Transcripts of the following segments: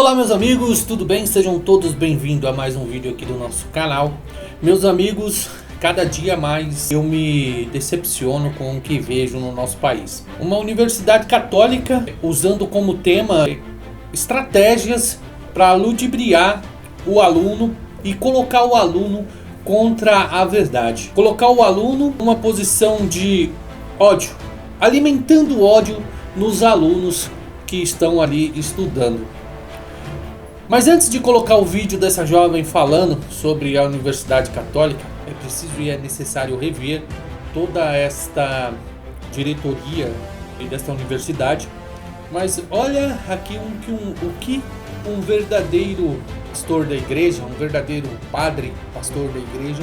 Olá meus amigos, tudo bem? Sejam todos bem-vindos a mais um vídeo aqui do nosso canal. Meus amigos, cada dia mais eu me decepciono com o que vejo no nosso país. Uma universidade católica usando como tema estratégias para ludibriar o aluno e colocar o aluno contra a verdade. Colocar o aluno numa posição de ódio, alimentando ódio nos alunos que estão ali estudando. Mas antes de colocar o vídeo dessa jovem falando sobre a Universidade Católica, é preciso e é necessário rever toda esta diretoria desta universidade. Mas olha aqui o que um verdadeiro pastor da igreja, um verdadeiro padre, pastor da igreja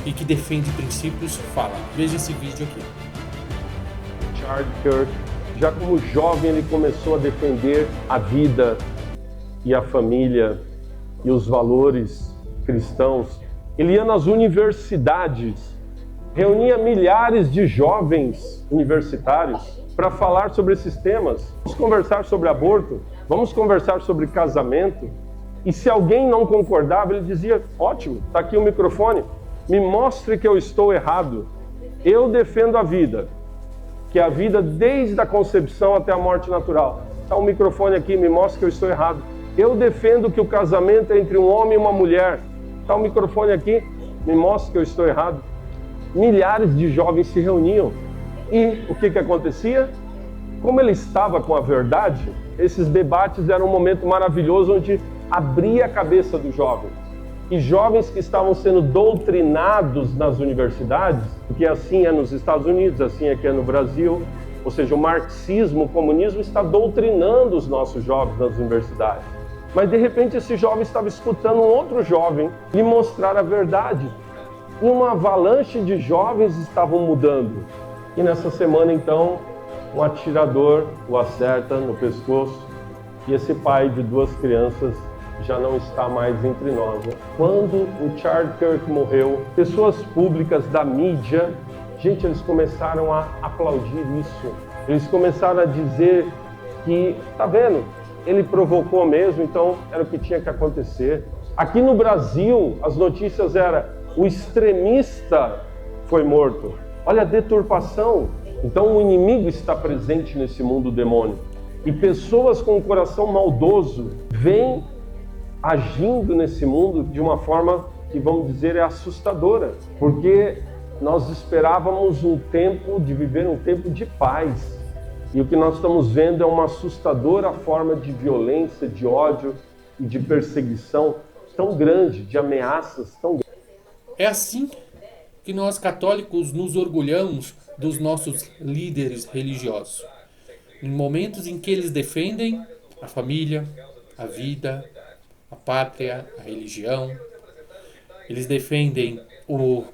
e que defende princípios fala. Veja esse vídeo aqui. Charlie Kirk, já como jovem, ele começou a defender a vida e a família e os valores cristãos. Ele ia nas universidades, reunia milhares de jovens universitários para falar sobre esses temas. Vamos conversar sobre aborto, vamos conversar sobre casamento. E se alguém não concordava, ele dizia: ótimo, está aqui o microfone, me mostre que eu estou errado. Eu defendo a vida, que é a vida desde a concepção até a morte natural. Está o microfone aqui, me mostre que eu estou errado. Eu defendo que o casamento é entre um homem e uma mulher. Está o microfone aqui, me mostre que eu estou errado. Milhares de jovens se reuniam. E o que acontecia? Como ele estava com a verdade, esses debates eram um momento maravilhoso onde abria a cabeça do jovem. E jovens que estavam sendo doutrinados nas universidades, porque assim é nos Estados Unidos, assim aqui é no Brasil, ou seja, o marxismo, o comunismo está doutrinando os nossos jovens nas universidades. Mas de repente esse jovem estava escutando um outro jovem lhe mostrar a verdade. E uma avalanche de jovens estavam mudando. E nessa semana então, um atirador o acerta no pescoço e esse pai de duas crianças já não está mais entre nós. Quando o Charlie Kirk morreu, pessoas públicas da mídia, gente, eles começaram a aplaudir isso. Eles começaram a dizer que, tá vendo, ele provocou mesmo, então era o que tinha que acontecer. Aqui no Brasil, as notícias eram: o extremista foi morto. Olha a deturpação. Então o inimigo está presente nesse mundo demônio. E pessoas com um coração maldoso vêm agindo nesse mundo de uma forma que, vamos dizer, é assustadora. Porque nós esperávamos um tempo de viver um tempo de paz. E o que nós estamos vendo é uma assustadora forma de violência, de ódio e de perseguição tão grande, de ameaças tão grandes. É assim que nós católicos nos orgulhamos dos nossos líderes religiosos. Em momentos em que eles defendem a família, a vida, a pátria, a religião, eles defendem o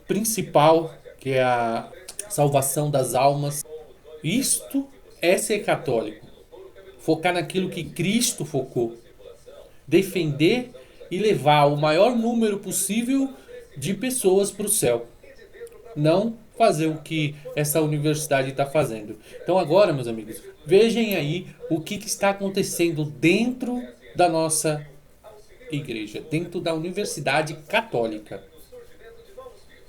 principal, que é a salvação das almas. Isto é ser católico. Focar naquilo que Cristo focou. Defender e levar o maior número possível de pessoas para o céu. Não fazer o que essa universidade está fazendo. Então agora, meus amigos, vejam aí o que está acontecendo dentro da nossa igreja, dentro da Universidade Católica.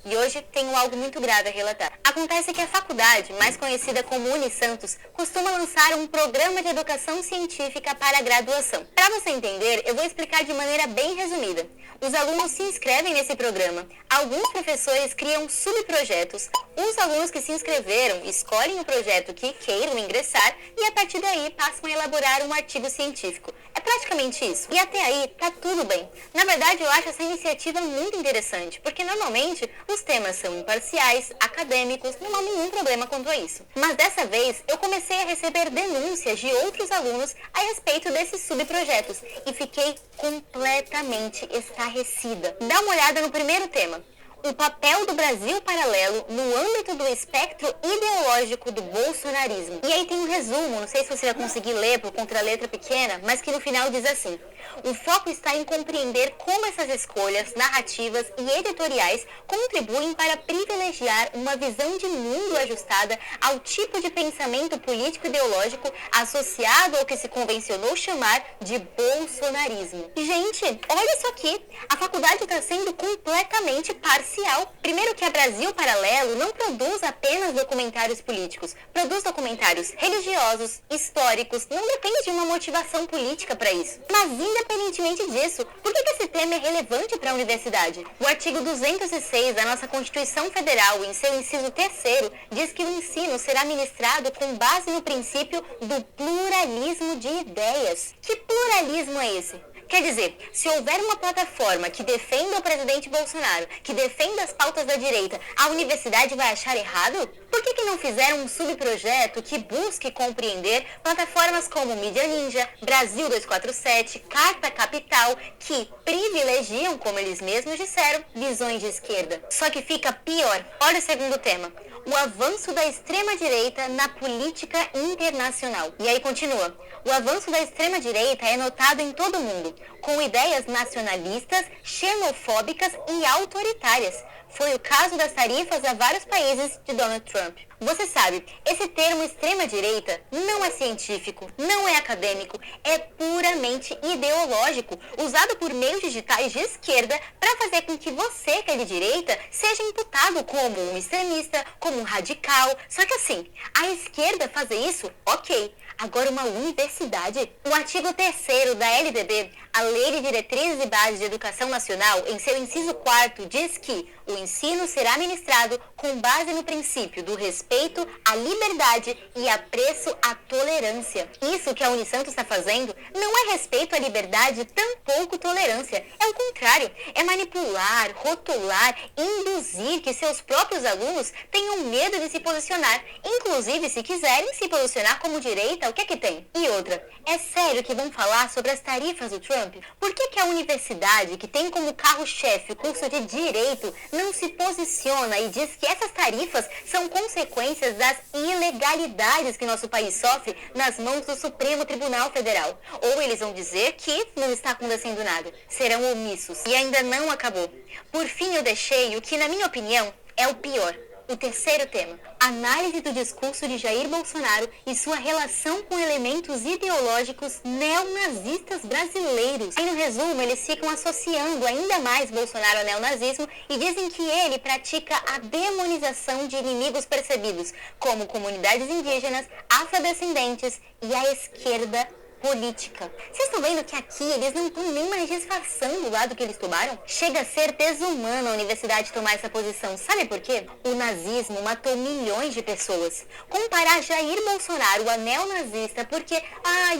E hoje tenho algo muito grave a relatar. Acontece que a faculdade, mais conhecida como Unisantos, costuma lançar um programa de educação científica para a graduação. Para você entender, eu vou explicar de maneira bem resumida. Os alunos se inscrevem nesse programa, alguns professores criam subprojetos, os alunos que se inscreveram escolhem o projeto que queiram ingressar e a partir daí passam a elaborar um artigo científico. É praticamente isso. E até aí tá tudo bem. Na verdade, eu acho essa iniciativa muito interessante, porque normalmente os temas são imparciais, acadêmicos, não há nenhum problema quanto a isso. Mas dessa vez, eu comecei a receber denúncias de outros alunos a respeito desses subprojetos e fiquei completamente estarrecida. Dá uma olhada no primeiro tema. O papel do Brasil paralelo no âmbito do espectro ideológico do bolsonarismo. E aí tem um resumo, não sei se você vai conseguir ler por conta da letra pequena, mas que no final diz assim: O foco está em compreender como essas escolhas, narrativas e editoriais contribuem para privilegiar uma visão de mundo ajustada ao tipo de pensamento político-ideológico associado ao que se convencionou chamar de bolsonarismo. Gente, olha isso aqui. A faculdade está sendo completamente parcial. Primeiro que a Brasil Paralelo não produz apenas documentários políticos, produz documentários religiosos, históricos, não depende de uma motivação política para isso. Mas independentemente disso, por que esse tema é relevante para a universidade? O artigo 206 da nossa Constituição Federal, em seu inciso 3º, diz que o ensino será ministrado com base no princípio do pluralismo de ideias. Que pluralismo é esse? Quer dizer, se houver uma plataforma que defenda o presidente Bolsonaro, que defenda as pautas da direita, a universidade vai achar errado? Por que não fizeram um subprojeto que busque compreender plataformas como Mídia Ninja, Brasil 247, Carta Capital, que privilegiam, como eles mesmos disseram, visões de esquerda? Só que fica pior. Olha o segundo tema. O avanço da extrema-direita na política internacional. E aí continua. O avanço da extrema-direita é notado em todo o mundo, com ideias nacionalistas, xenofóbicas e autoritárias. Foi o caso das tarifas a vários países de Donald Trump. Você sabe, esse termo extrema-direita não é científico, não é acadêmico, é puramente ideológico, usado por meios digitais de esquerda para fazer com que você, que é de direita, seja imputado como um extremista, como um radical. Só que assim, a esquerda fazer isso, ok. Agora uma universidade. O artigo 3º da LDB, a Lei de Diretrizes e Bases de Educação Nacional, em seu inciso 4º, diz que o ensino será ministrado com base no princípio do respeito à liberdade e apreço à tolerância. Isso que a Unisantos está fazendo não é respeito à liberdade, tampouco tolerância. É o contrário, é manipular, rotular, induzir que seus próprios alunos tenham medo de se posicionar. Inclusive, se quiserem se posicionar como direita, o que é que tem? E outra, é sério que vão falar sobre as tarifas do Trump? Por que a universidade, que tem como carro-chefe o curso de Direito, não se posiciona e diz que essas tarifas são consequências das ilegalidades que nosso país sofre nas mãos do Supremo Tribunal Federal? Ou eles vão dizer que não está acontecendo nada, serão omissos. E ainda não acabou. Por fim, eu deixei o que, na minha opinião, é o pior. O terceiro tema, análise do discurso de Jair Bolsonaro e sua relação com elementos ideológicos neonazistas brasileiros. E no resumo, eles ficam associando ainda mais Bolsonaro ao neonazismo e dizem que ele pratica a demonização de inimigos percebidos, como comunidades indígenas, afrodescendentes e a esquerda política. Vocês estão vendo que aqui eles não estão nem mais disfarçando o lado que eles tomaram? Chega a ser desumano a universidade tomar essa posição. Sabe por quê? O nazismo matou milhões de pessoas. Comparar Jair Bolsonaro a neonazista porque,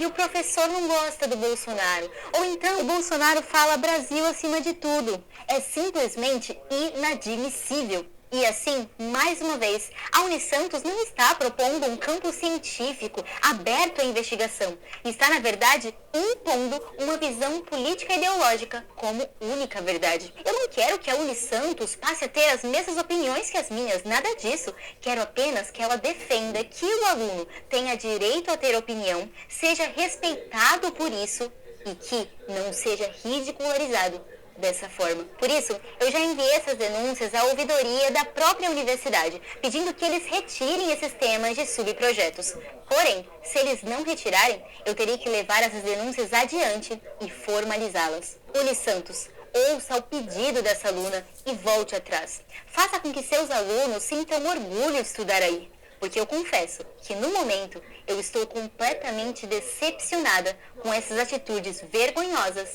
e o professor não gosta do Bolsonaro. Ou então o Bolsonaro fala Brasil acima de tudo. É simplesmente inadmissível. E assim, mais uma vez, a Unisantos não está propondo um campo científico aberto à investigação. Está, na verdade, impondo uma visão política e ideológica como única verdade. Eu não quero que a Unisantos passe a ter as mesmas opiniões que as minhas, nada disso. Quero apenas que ela defenda que o aluno tenha direito a ter opinião, seja respeitado por isso e que não seja ridicularizado dessa forma. Por isso, eu já enviei essas denúncias à ouvidoria da própria universidade, pedindo que eles retirem esses temas de subprojetos. Porém, se eles não retirarem, eu terei que levar essas denúncias adiante e formalizá-las. Unisantos, ouça o pedido dessa aluna e volte atrás. Faça com que seus alunos sintam orgulho de estudar aí. Porque eu confesso que, no momento, eu estou completamente decepcionada com essas atitudes vergonhosas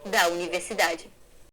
da universidade.